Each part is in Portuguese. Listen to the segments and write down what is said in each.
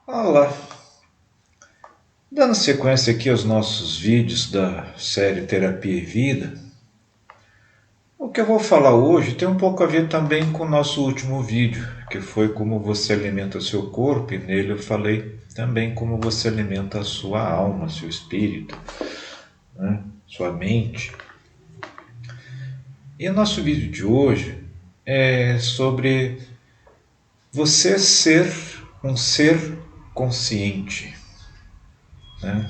Olá, dando sequência aqui aos nossos vídeos da série Terapia e Vida, o que eu vou falar hoje tem um pouco a ver também com o nosso último vídeo, que foi como você alimenta o seu corpo, e nele eu falei também como você alimenta a sua alma, seu espírito, né? Sua mente. E o nosso vídeo de hoje é sobre você ser um ser consciente. Né?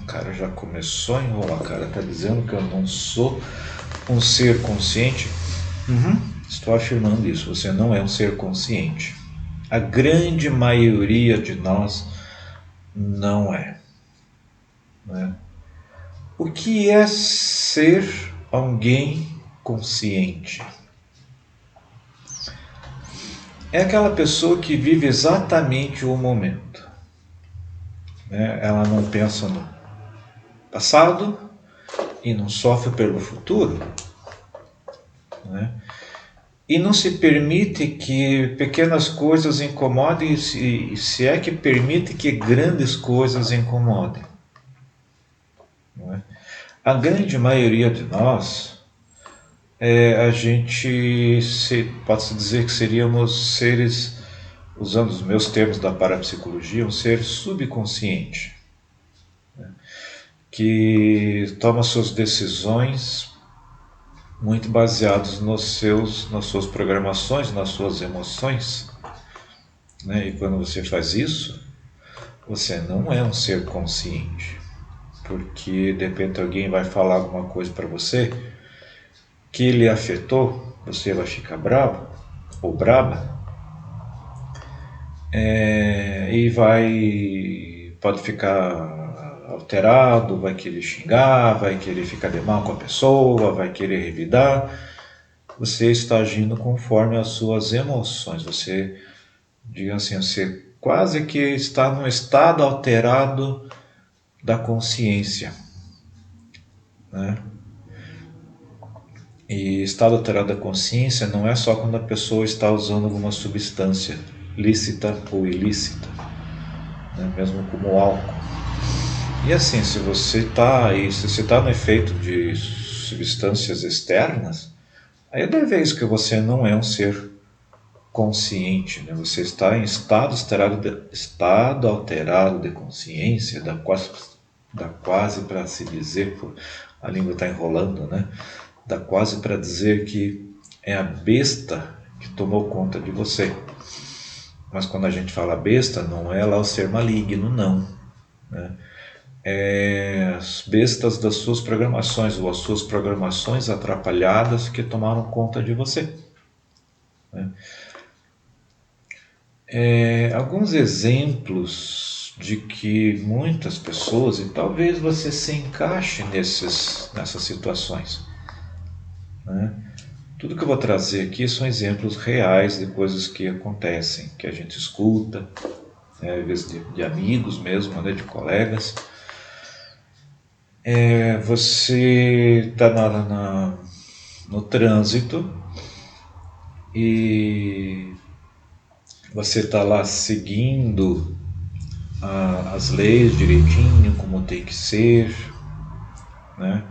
Cara, já começou a enrolar, cara. Tá dizendo que eu não sou um ser consciente? Estou afirmando isso. Você não é um ser consciente. A grande maioria de nós não é. Né? O que é ser alguém consciente? É aquela pessoa que vive exatamente o momento. Né? Ela não pensa no passado e não sofre pelo futuro. Né? E não se permite que pequenas coisas incomodem, se é que permite que grandes coisas incomodem. Não é? A grande maioria de nós, a gente pode-se dizer que seríamos seres, usando os meus termos da parapsicologia, um ser subconsciente, né? Que toma suas decisões muito baseados nas suas programações, nas suas emoções. Né? E quando você faz isso, você não é um ser consciente, porque de repente alguém vai falar alguma coisa para você que lhe afetou, você vai ficar bravo ou braba, e pode ficar alterado, vai querer xingar, vai querer ficar de mal com a pessoa, vai querer revidar. Você está agindo conforme as suas emoções. Você, digamos assim, você quase que está num estado alterado da consciência. Né? E estado alterado da consciência não é só quando a pessoa está usando alguma substância lícita ou ilícita, né? Mesmo como álcool. E assim, se você está no efeito de substâncias externas, aí é de vez que você não é um ser consciente, né? Você está em estado alterado de consciência, dá quase para se dizer, a língua está enrolando, né? Dá quase para dizer que é a besta que tomou conta de você. Mas quando a gente fala besta, não é lá o ser maligno, não. Né? É as bestas das suas programações, ou as suas programações atrapalhadas que tomaram conta de você. Né? Alguns exemplos de que muitas pessoas, e talvez você se encaixe nessas situações. Né? Tudo que eu vou trazer aqui são exemplos reais de coisas que acontecem, que a gente escuta, né, às vezes de amigos mesmo, né, de colegas. Você está no trânsito e você está lá seguindo as leis direitinho, como tem que ser, né?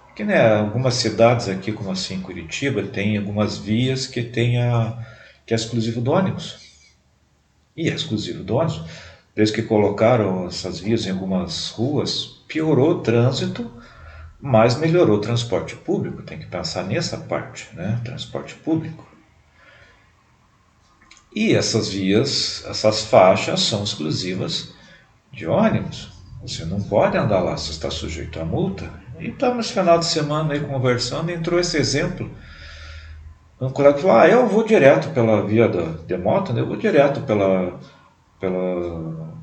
Porque, né, algumas cidades aqui, como assim em Curitiba, tem algumas vias que é exclusivo do ônibus. E é exclusivo do ônibus. Desde que colocaram essas vias em algumas ruas, piorou o trânsito, mas melhorou o transporte público. Tem que pensar nessa parte, né? Transporte público. E essas vias, essas faixas são exclusivas de ônibus. Você não pode andar lá, você está sujeito a multa. E estamos no final de semana aí conversando, entrou esse exemplo. Um colega falou, eu vou direto pela via de moto, né? Eu vou direto pela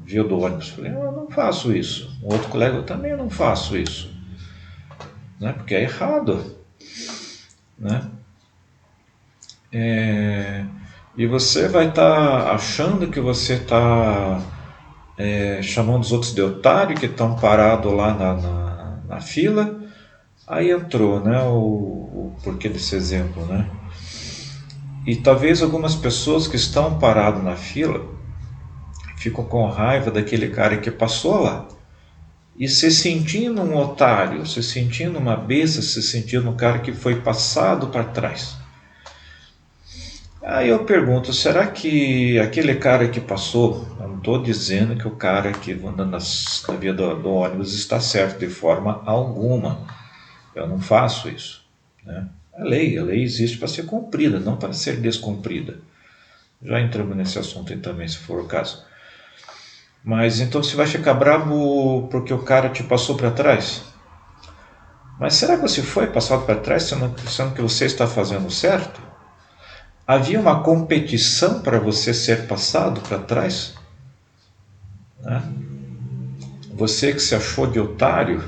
via do ônibus. Falei, eu não faço isso. Um outro colega, eu também não faço isso. Né? Porque é errado. Né? E você vai estar achando que você está chamando os outros de otário que estão parados lá na fila. Aí entrou, né, o porquê desse exemplo, né? E talvez algumas pessoas que estão paradas na fila ficam com raiva daquele cara que passou lá. E se sentindo um otário, se sentindo uma besta, se sentindo um cara que foi passado para trás. Aí eu pergunto, será que aquele cara que passou, eu não estou dizendo que o cara que anda na via do ônibus está certo de forma alguma. Eu não faço isso. Né? A lei existe para ser cumprida, não para ser descumprida. Já entramos nesse assunto aí também, se for o caso. Mas então você vai ficar bravo porque o cara te passou para trás? Mas será que você foi passado para trás sendo que você está fazendo certo? Havia uma competição para você ser passado para trás? Né? Você que se achou de otário,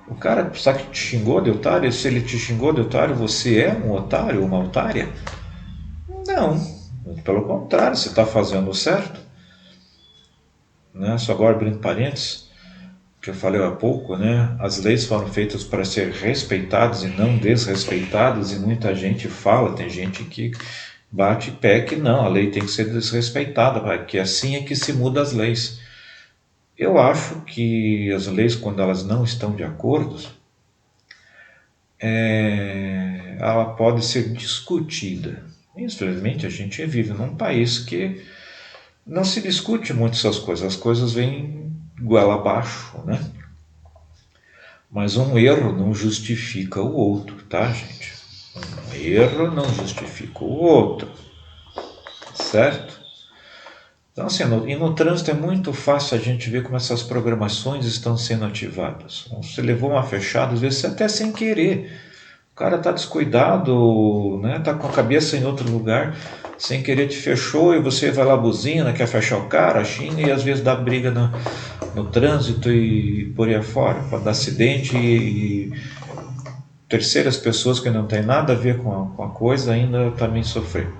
o cara só que te xingou de otário, se ele te xingou de otário, você é um otário, uma otária? Não, pelo contrário, você está fazendo certo. Né? Só agora abrindo parênteses, que eu falei há pouco, né? As leis foram feitas para ser respeitadas e não desrespeitadas, e muita gente fala, tem gente que bate pé que não, a lei tem que ser desrespeitada, que assim é que se muda as leis. Eu acho que as leis, quando elas não estão de acordo, ela pode ser discutida. Infelizmente, a gente vive num país que não se discute muito essas coisas, as coisas vêm goela abaixo, né? Mas um erro não justifica o outro, tá, gente? Um erro não justifica o outro, certo? Então, assim, no trânsito é muito fácil a gente ver como essas programações estão sendo ativadas. Você levou uma fechada, às vezes até sem querer. O cara está descuidado, né? Tá com a cabeça em outro lugar, sem querer te fechou e você vai lá buzina, quer fechar o cara, xinga e às vezes dá briga no trânsito e por aí afora, pode dar acidente e terceiras pessoas que não tem nada a ver com a coisa ainda também sofrer,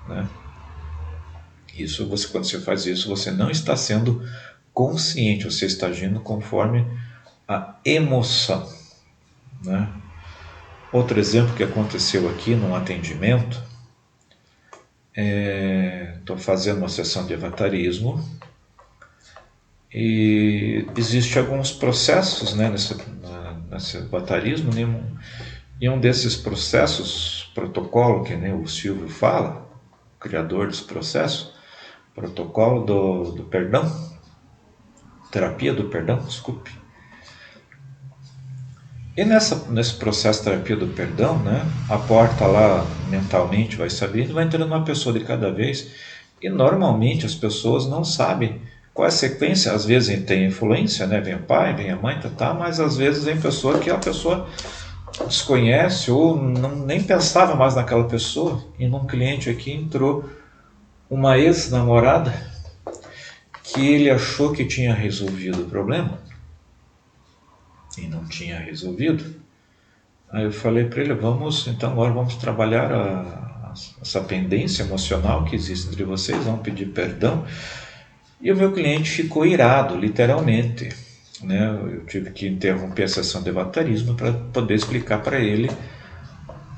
né? Isso, quando você faz isso, você não está sendo consciente, você está agindo conforme a emoção, né? Outro exemplo que aconteceu aqui num atendimento, estou fazendo uma sessão de avatarismo e existem alguns processos, né, nesse avatarismo, e um desses processos, protocolo, que nem o Silvio fala, o criador desse processo, protocolo do perdão, terapia do perdão, desculpe. E nesse processo de terapia do perdão, né, a porta lá mentalmente vai se abrindo, vai entrando uma pessoa de cada vez, e normalmente as pessoas não sabem qual é a sequência. Às vezes tem influência, né, vem o pai, vem a mãe, mas às vezes vem pessoa que a pessoa desconhece ou nem pensava mais naquela pessoa. E num cliente aqui entrou uma ex-namorada que ele achou que tinha resolvido o problema e não tinha resolvido. Aí eu falei para ele, então agora vamos trabalhar essa pendência emocional que existe entre vocês, vamos pedir perdão. E o meu cliente ficou irado, literalmente, né? Eu tive que interromper a sessão de avatarismo para poder explicar para ele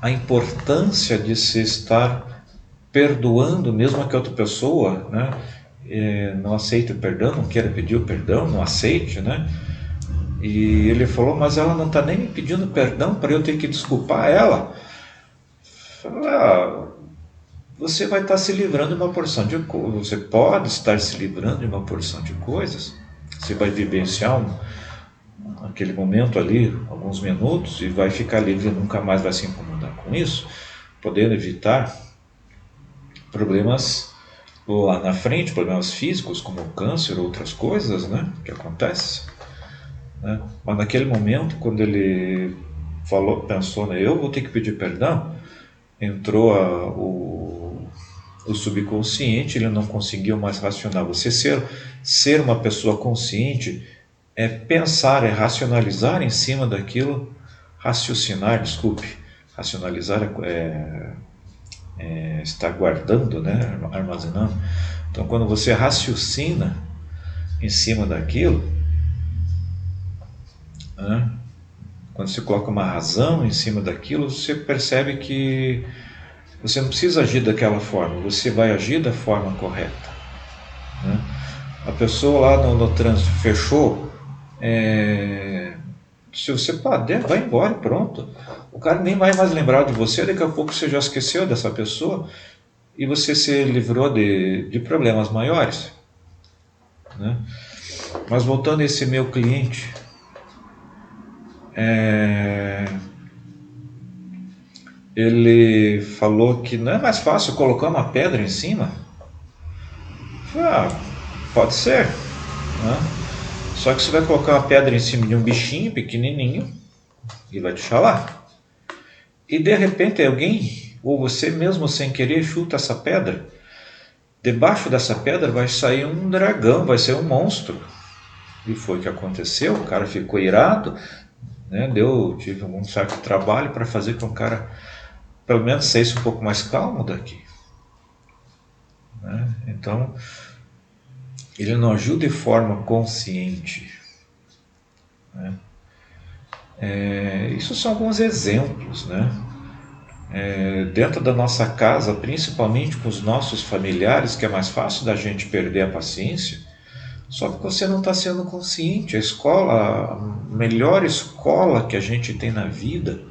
a importância de se estar perdoando, mesmo que a outra pessoa, né, não aceite o perdão, não queira pedir o perdão, não aceite, né? E ele falou, mas ela não está nem me pedindo perdão para eu ter que desculpar ela. Falei, você vai estar se livrando de uma porção de coisas, você pode estar se livrando de uma porção de coisas, você vai vivenciar aquele momento ali, alguns minutos, e vai ficar livre e nunca mais vai se incomodar com isso, podendo evitar problemas lá na frente, problemas físicos como o câncer ou outras coisas, né, que acontecem. Né? Mas naquele momento, quando ele pensou, né, eu vou ter que pedir perdão, entrou o subconsciente, ele não conseguiu mais racionar. Você ser uma pessoa consciente é pensar, é racionalizar em cima daquilo, racionalizar estar guardando, né, armazenando. Então, quando você raciocina em cima daquilo, né, quando você coloca uma razão em cima daquilo, você percebe que você não precisa agir daquela forma, você vai agir da forma correta. Né? A pessoa lá no trânsito fechou, se você vai embora e pronto. O cara nem vai mais lembrar de você, daqui a pouco você já esqueceu dessa pessoa e você se livrou de problemas maiores, né? Mas voltando a esse meu cliente, ele falou que não é mais fácil colocar uma pedra em cima? Eu falei, pode ser, né? Só que você vai colocar uma pedra em cima de um bichinho pequenininho e vai deixar lá. E de repente alguém, ou você mesmo sem querer, chuta essa pedra. Debaixo dessa pedra vai sair um dragão, vai ser um monstro. E foi o que aconteceu, o cara ficou irado, né? Tive um certo trabalho para fazer com que o cara pelo menos saísse um pouco mais calmo daqui, né? Então, ele não ajuda de forma consciente, né? Isso são alguns exemplos, né? Dentro da nossa casa, principalmente com os nossos familiares, que é mais fácil da gente perder a paciência, só que você não está sendo consciente. A melhor escola que a gente tem na vida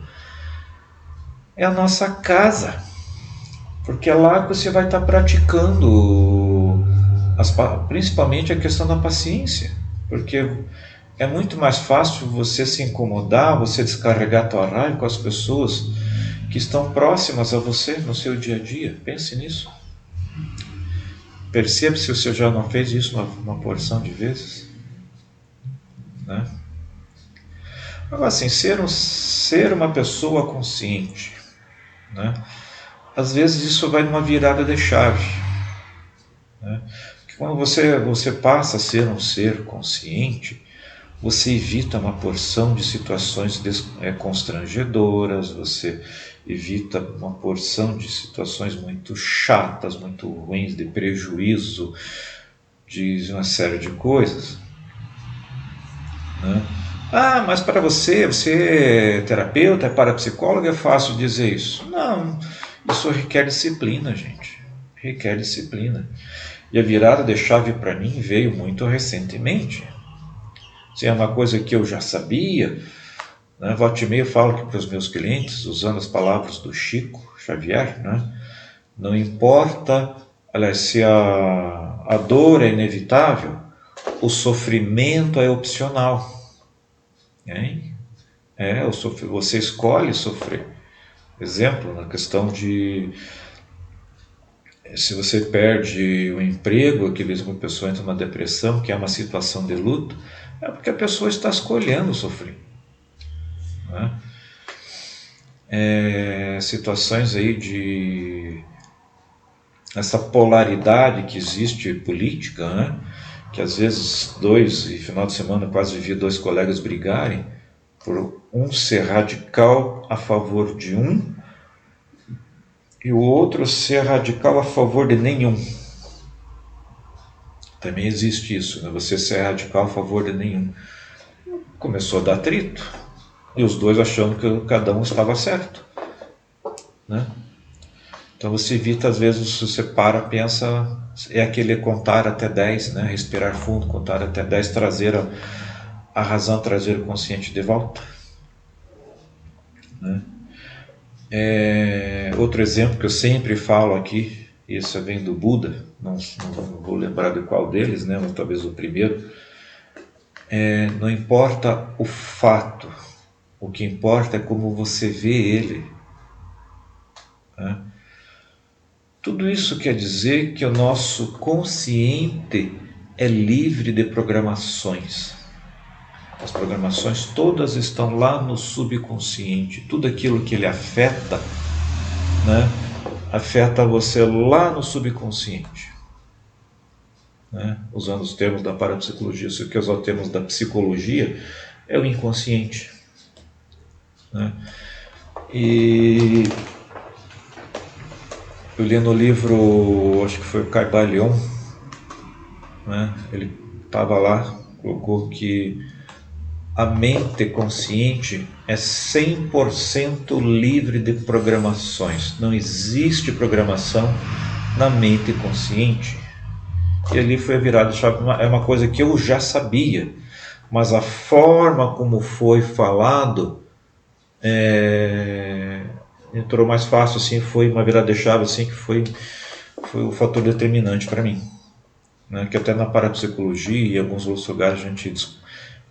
é a nossa casa, porque é lá que você vai estar praticando principalmente a questão da paciência, porque é muito mais fácil você se incomodar, você descarregar a tua raiva com as pessoas que estão próximas a você no seu dia a dia. Pense nisso. Perceba se você já não fez isso uma porção de vezes, né? Agora, assim, ser uma pessoa consciente, né? Às vezes isso vai numa virada de chave, né? Porque quando você passa a ser um ser consciente, você evita uma porção de situações constrangedoras, você evita uma porção de situações muito chatas, muito ruins, de prejuízo, de uma série de coisas, né? Mas para você é terapeuta, é parapsicólogo, é fácil dizer isso. Não, isso requer disciplina, gente. Requer disciplina. E a virada de chave para mim veio muito recentemente. Se é uma coisa que eu já sabia, né? Volta e meia eu falo aqui para os meus clientes, usando as palavras do Chico Xavier, né? Não importa, aliás, se a dor é inevitável, o sofrimento é opcional. Hein? Você escolhe sofrer. Exemplo, na questão de se você perde o emprego, que mesmo a pessoa entra numa depressão, que é uma situação de luto, é porque a pessoa está escolhendo sofrer, né? Situações aí de essa polaridade que existe política, né? Que às vezes e final de semana quase vi dois colegas brigarem por um ser radical a favor de um e o outro ser radical a favor de nenhum. Também existe isso, né? Você ser radical a favor de nenhum. Começou a dar atrito e os dois achando que cada um estava certo, né? Então você evita, às vezes, você pensa, é aquele contar até 10, né? Respirar fundo, contar até 10, trazer a razão, trazer o consciente de volta, né? Outro exemplo que eu sempre falo aqui, isso vem do Buda, não vou lembrar de qual deles, né? Mas talvez o primeiro. Não importa o fato, o que importa é como você vê ele, né? Tudo isso quer dizer que o nosso consciente é livre de programações. As programações todas estão lá no subconsciente. Tudo aquilo que ele afeta, né, afeta você lá no subconsciente, né? Usando os termos da parapsicologia, se eu quer usar os termos da psicologia, é o inconsciente, né? E eu li no livro, acho que foi o Caibalion, né? Ele estava lá, colocou que a mente consciente é 100% livre de programações. Não existe programação na mente consciente. E ali foi a virada de chave. É uma coisa que eu já sabia, mas a forma como foi falado entrou mais fácil, assim, foi uma virada de chave, assim, que foi o fator determinante para mim. Né? Que até na parapsicologia e em alguns outros lugares a gente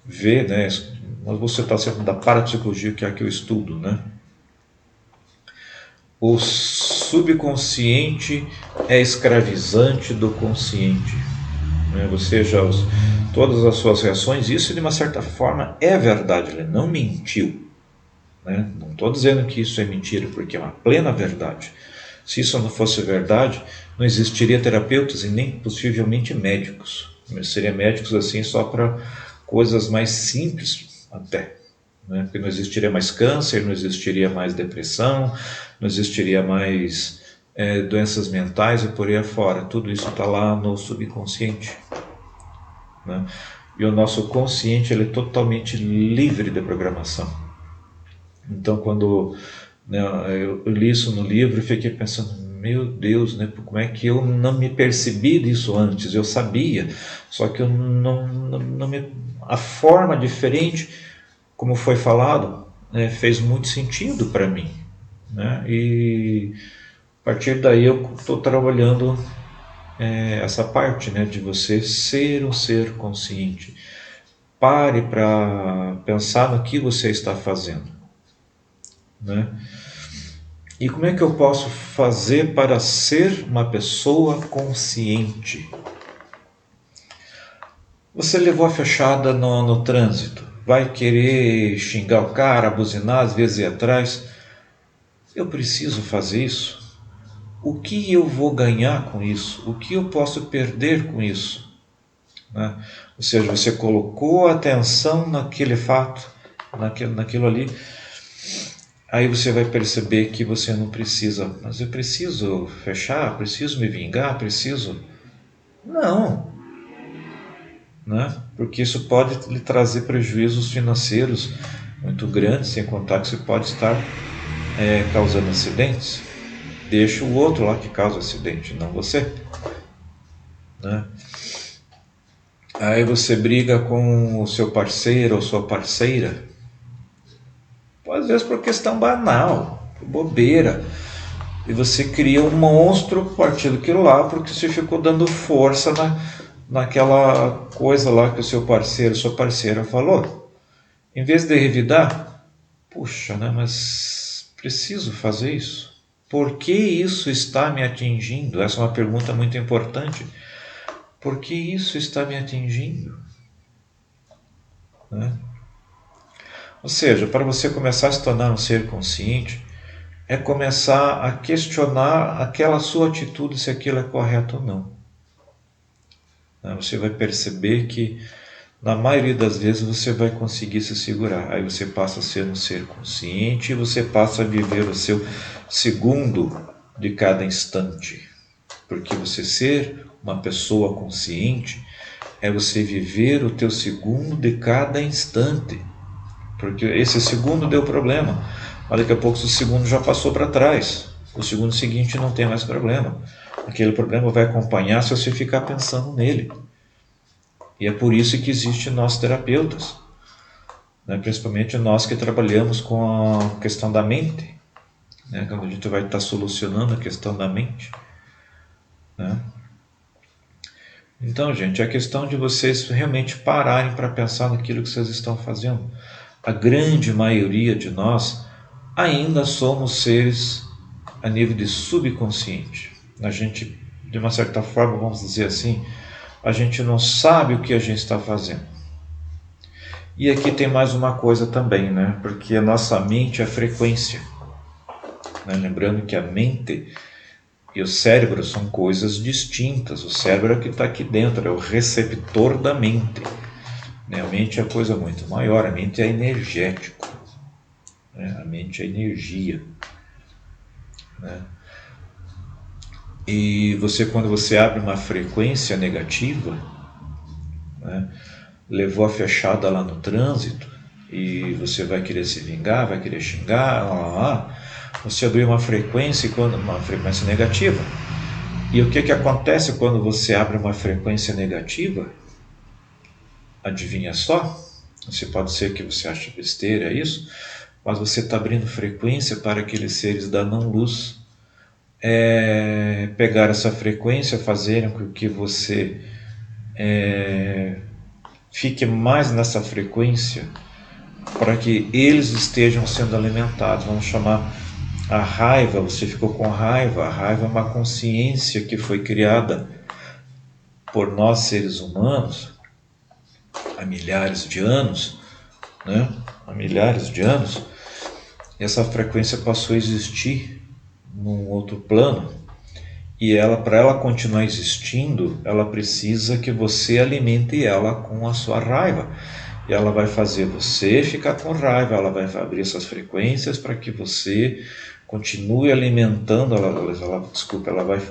vê, né? Mas você está sempre da parapsicologia, que é a que eu estudo, né? O subconsciente é escravizante do consciente. Né? Ou seja, todas as suas reações, isso de uma certa forma é verdade, ele não mentiu. Né? Não estou dizendo que isso é mentira, porque é uma plena verdade. Se isso não fosse verdade, não existiria terapeutas e nem possivelmente médicos. Seriam médicos assim só para coisas mais simples até. Né? Porque não existiria mais câncer, não existiria mais depressão, não existiria mais doenças mentais e por aí afora. Tudo isso está lá no subconsciente. Né? E o nosso consciente ele é totalmente livre de programação. Então, quando eu li isso no livro e fiquei pensando, meu Deus, né, como é que eu não me percebi disso antes? Eu sabia, só que eu não me... A forma diferente, como foi falado, né, fez muito sentido para mim. Né? E a partir daí eu estou trabalhando essa parte, né, de você ser um ser consciente. Pare para pensar no que você está fazendo. Né? E como é que eu posso fazer para ser uma pessoa consciente? Você levou a fechada no trânsito, vai querer xingar o cara, buzinar, às vezes ir atrás. Eu preciso fazer isso? O que eu vou ganhar com isso? O que eu posso perder com isso? Né? Ou seja, você colocou a atenção naquele fato, naquilo ali. Aí você vai perceber que você não precisa, mas eu preciso fechar, preciso me vingar, preciso... Não, né? Porque isso pode lhe trazer prejuízos financeiros muito grandes, sem contar que você pode estar causando acidentes. Deixa o outro lá que causa acidente, não você. Né? Aí você briga com o seu parceiro ou sua parceira, às vezes por questão banal, por bobeira. E você cria um monstro a partir daquilo lá, porque você ficou dando força naquela coisa lá que o seu parceiro, sua parceira falou. Em vez de revidar, puxa, né, mas preciso fazer isso? Por que isso está me atingindo? Essa é uma pergunta muito importante. Por que isso está me atingindo? Né? Ou seja, para você começar a se tornar um ser consciente, é começar a questionar aquela sua atitude, se aquilo é correto ou não. Você vai perceber que, na maioria das vezes, você vai conseguir se segurar. Aí você passa a ser um ser consciente e você passa a viver o seu segundo de cada instante. Porque você ser uma pessoa consciente é você viver o teu segundo de cada instante. Porque esse segundo deu problema, mas daqui a pouco o segundo já passou para trás. O segundo seguinte não tem mais problema. Aquele problema vai acompanhar se você ficar pensando nele. E é por isso que existem nós terapeutas, né? Principalmente nós que trabalhamos com a questão da mente, né? Quando a gente vai estar solucionando a questão da mente. Né? Então, gente, é questão de vocês realmente pararem para pensar naquilo que vocês estão fazendo. A grande maioria de nós ainda somos seres a nível de subconsciente. A gente, de uma certa forma, vamos dizer assim, a gente não sabe o que a gente está fazendo. E aqui tem mais uma coisa também, né? Porque a nossa mente é frequência. Né? Lembrando que a mente e o cérebro são coisas distintas. O cérebro é o que está aqui dentro, é o receptor da mente. A mente é coisa muito maior, a mente é energético, né? A mente é energia. Né? E você, quando você abre uma frequência negativa, né, levou a fechada lá no trânsito, e você vai querer se vingar, vai querer xingar, você abriu uma frequência negativa. E o que acontece quando você abre uma frequência negativa? Adivinha só? Você pode ser que você ache besteira isso, mas você está abrindo frequência para aqueles seres da não-luz pegar essa frequência, fazerem com que você fique mais nessa frequência, para que eles estejam sendo alimentados. Vamos chamar a raiva, você ficou com raiva. A raiva é uma consciência que foi criada por nós seres humanos há milhares de anos, né? Há milhares de anos, e essa frequência passou a existir num outro plano, e ela, para ela continuar existindo, ela precisa que você alimente ela com a sua raiva. E ela vai fazer você ficar com raiva, ela vai abrir essas frequências para que você continue alimentando, ela vai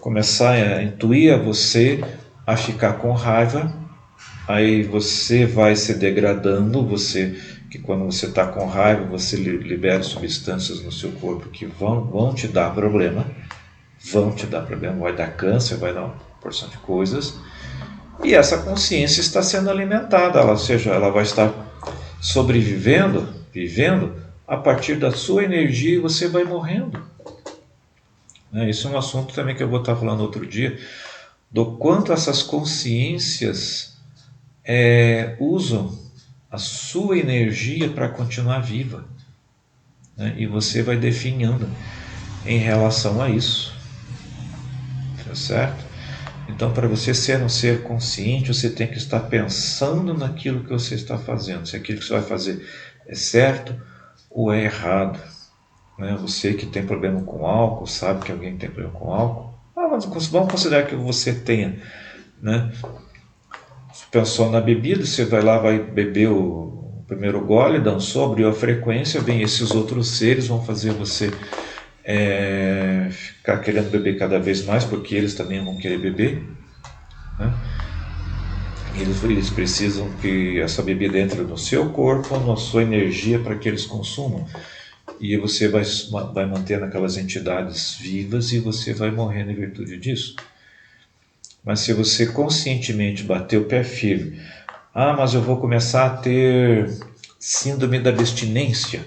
começar a intuir a você a ficar com raiva. Aí você vai se degradando, que quando você está com raiva, você libera substâncias no seu corpo que vão te dar problema, vai dar câncer, vai dar uma porção de coisas. E essa consciência está sendo alimentada, ou seja, ela vai estar vivendo a partir da sua energia, e você vai morrendo. Isso é um assunto também que eu vou estar falando outro dia, do quanto essas consciências usam a sua energia para continuar viva, né? E você vai definhando em relação a isso, tá certo? Então, para você ser um ser consciente, você tem que estar pensando naquilo que você está fazendo, se aquilo que você vai fazer é certo ou é errado, né? Você que tem problema com álcool, sabe que alguém tem problema com álcool, vamos considerar que você tenha, né? Pensou na bebida, você vai lá, vai beber o primeiro gole, dançou, abriu a frequência, vem esses outros seres, vão fazer você ficar querendo beber cada vez mais, porque eles também vão querer beber, né? Eles precisam que essa bebida entre no seu corpo, na sua energia, para que eles consumam. E você vai mantendo aquelas entidades vivas, e você vai morrendo em virtude disso. Mas se você conscientemente bater o pé firme, mas eu vou começar a ter síndrome da abstinência,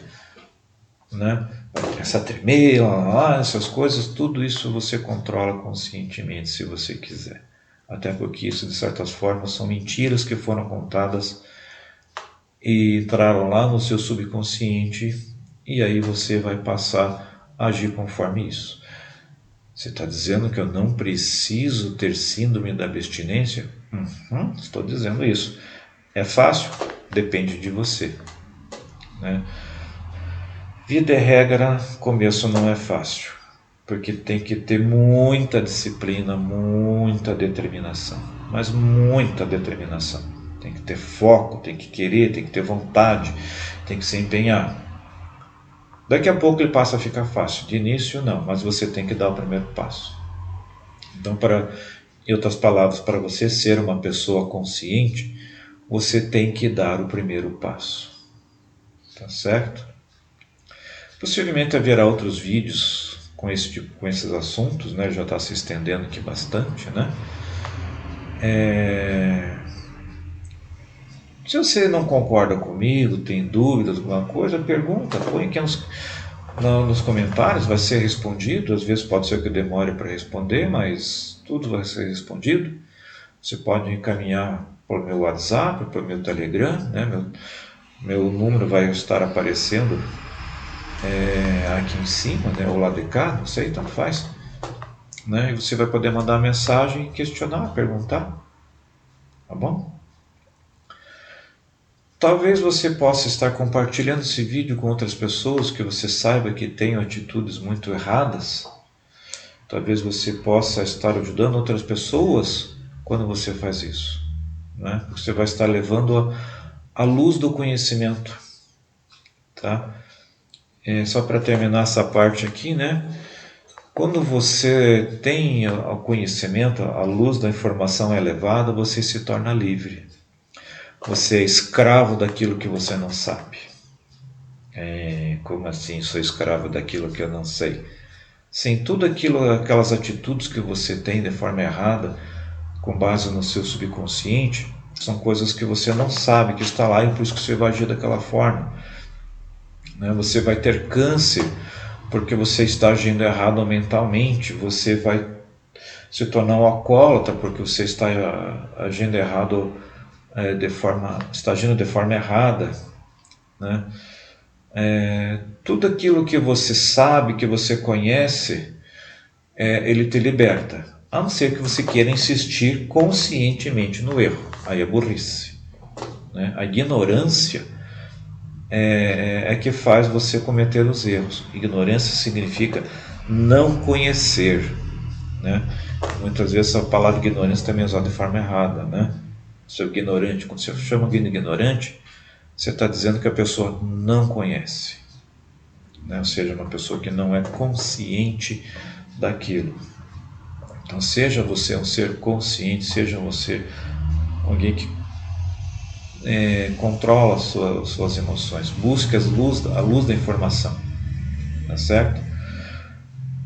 né? Vai começar a tremer, essas coisas, tudo isso você controla conscientemente, se você quiser. Até porque isso, de certas formas, são mentiras que foram contadas e entraram lá no seu subconsciente, e aí você vai passar a agir conforme isso. Você está dizendo que eu não preciso ter síndrome da abstinência? Estou dizendo isso. É fácil? Depende de você, né? Vida é regra, começo não é fácil, porque tem que ter muita disciplina, muita determinação, mas muita determinação. Tem que ter foco, tem que querer, tem que ter vontade, tem que se empenhar. Daqui a pouco ele passa a ficar fácil, de início não, mas você tem que dar o primeiro passo. Então, em outras palavras, para você ser uma pessoa consciente, você tem que dar o primeiro passo, tá certo? Possivelmente haverá outros vídeos com esses assuntos, né? Já está se estendendo aqui bastante, né? Se você não concorda comigo, tem dúvidas, alguma coisa, pergunta, põe aqui nos comentários, vai ser respondido. Às vezes pode ser que demore para responder, mas tudo vai ser respondido. Você pode encaminhar para o meu WhatsApp, para o meu Telegram, né? Meu número vai estar aparecendo aqui em cima, né? Ou lá de cá, não sei, tanto faz, né? E você vai poder mandar mensagem, questionar, perguntar, tá bom? Talvez você possa estar compartilhando esse vídeo com outras pessoas que você saiba que tenham atitudes muito erradas. Talvez você possa estar ajudando outras pessoas quando você faz isso, né? Você vai estar levando a luz do conhecimento, tá? Só para terminar essa parte aqui, né? Quando você tem o conhecimento, a luz da informação é elevada, você se torna livre. Você é escravo daquilo que você não sabe. Como assim, sou escravo daquilo que eu não sei? Sim, tudo aquilo, aquelas atitudes que você tem de forma errada, com base no seu subconsciente, são coisas que você não sabe que está lá e por isso que você vai agir daquela forma. Né? Você vai ter câncer porque você está agindo errado mentalmente, você vai se tornar um alcoólatra porque você está agindo errado está agindo de forma errada, né? Tudo aquilo que você sabe, que você conhece, ele te liberta, a não ser que você queira insistir conscientemente no erro. Aí é burrice, né? A ignorância é que faz você cometer os erros. Ignorância significa não conhecer, né? Muitas vezes a palavra ignorância também é usada de forma errada, né? Seu ignorante, quando você chama alguém de ignorante, você está dizendo que a pessoa não conhece, né? Ou seja, uma pessoa que não é consciente daquilo. Então, seja você um ser consciente, seja você alguém que controla suas emoções, busque a luz da informação, tá certo?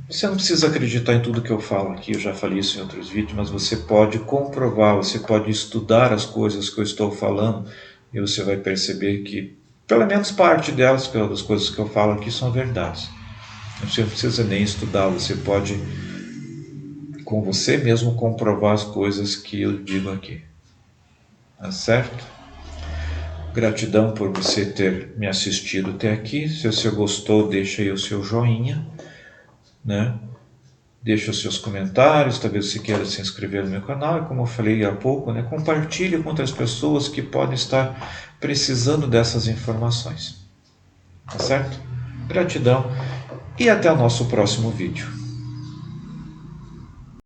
Você não precisa acreditar em tudo que eu falo aqui, eu já falei isso em outros vídeos, mas você pode comprovar, você pode estudar as coisas que eu estou falando e você vai perceber que, pelo menos parte delas, das coisas que eu falo aqui, são verdades. Você não precisa nem estudar, você pode, com você mesmo, comprovar as coisas que eu digo aqui. Tá certo? Gratidão por você ter me assistido até aqui. Se você gostou, deixa aí o seu joinha, né? Deixa os seus comentários, talvez você queira se inscrever no meu canal e, como eu falei há pouco, né, compartilhe com outras pessoas que podem estar precisando dessas informações. Tá certo? Gratidão e até o nosso próximo vídeo.